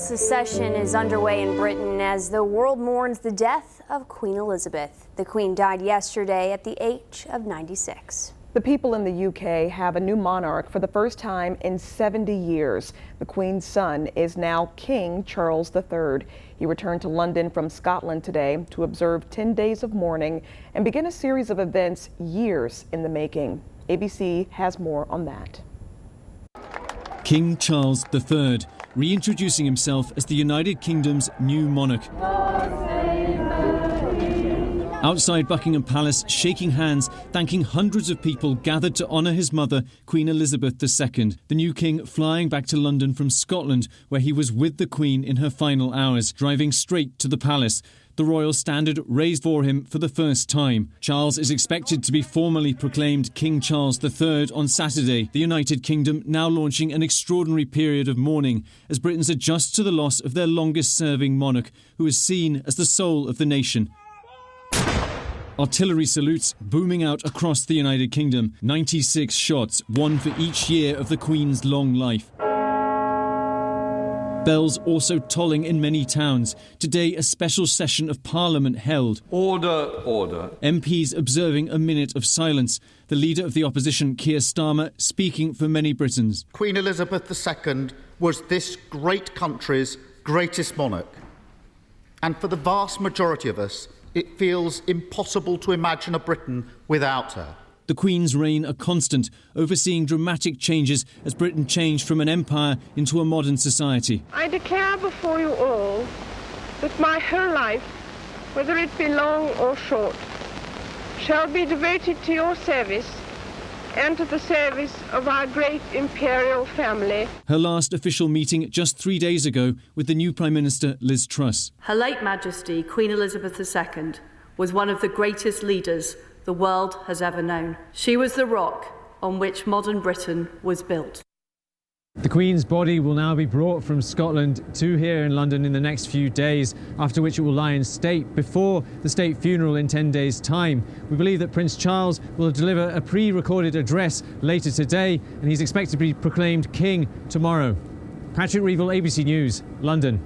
secession is underway in Britain as the world mourns the death of Queen Elizabeth. The Queen died yesterday at the age of 96. The people in the UK have a new monarch for the first time in 70 years. The Queen's son is now King Charles III. He returned to London from Scotland today to observe 10 days of mourning and begin a series of events years in the making. ABC has more on that. King Charles III, reintroducing himself as the United Kingdom's new monarch. Outside Buckingham Palace, shaking hands, thanking hundreds of people gathered to honour his mother, Queen Elizabeth II. The new king flying back to London from Scotland, where he was with the Queen in her final hours, driving straight to the palace. The royal standard raised for him for the first time. Charles is expected to be formally proclaimed King Charles III on Saturday. The United Kingdom now launching an extraordinary period of mourning as Britons adjust to the loss of their longest-serving monarch, who is seen as the soul of the nation. Artillery salutes booming out across the United Kingdom. 96 shots, one for each year of the Queen's long life. Bells also tolling in many towns. Today, a special session of Parliament held. Order, order. MPs observing a minute of silence. The leader of the opposition, Keir Starmer, speaking for many Britons. Queen Elizabeth II was this great country's greatest monarch. And for the vast majority of us, it feels impossible to imagine a Britain without her. The Queen's reign a constant, overseeing dramatic changes as Britain changed from an empire into a modern society. I declare before you all that my whole life, whether it be long or short, shall be devoted to your service and to the service of our great imperial family. Her last official meeting just 3 days ago with the new Prime Minister, Liz Truss. Her late Majesty, Queen Elizabeth II, was one of the greatest leaders the world has ever known. She was the rock on which modern Britain was built. The Queen's body will now be brought from Scotland to here in London in the next few days, after which it will lie in state before the state funeral in 10 days' time. We believe that Prince Charles will deliver a pre-recorded address later today, and he's expected to be proclaimed King tomorrow. Patrick Reevell, ABC News, London.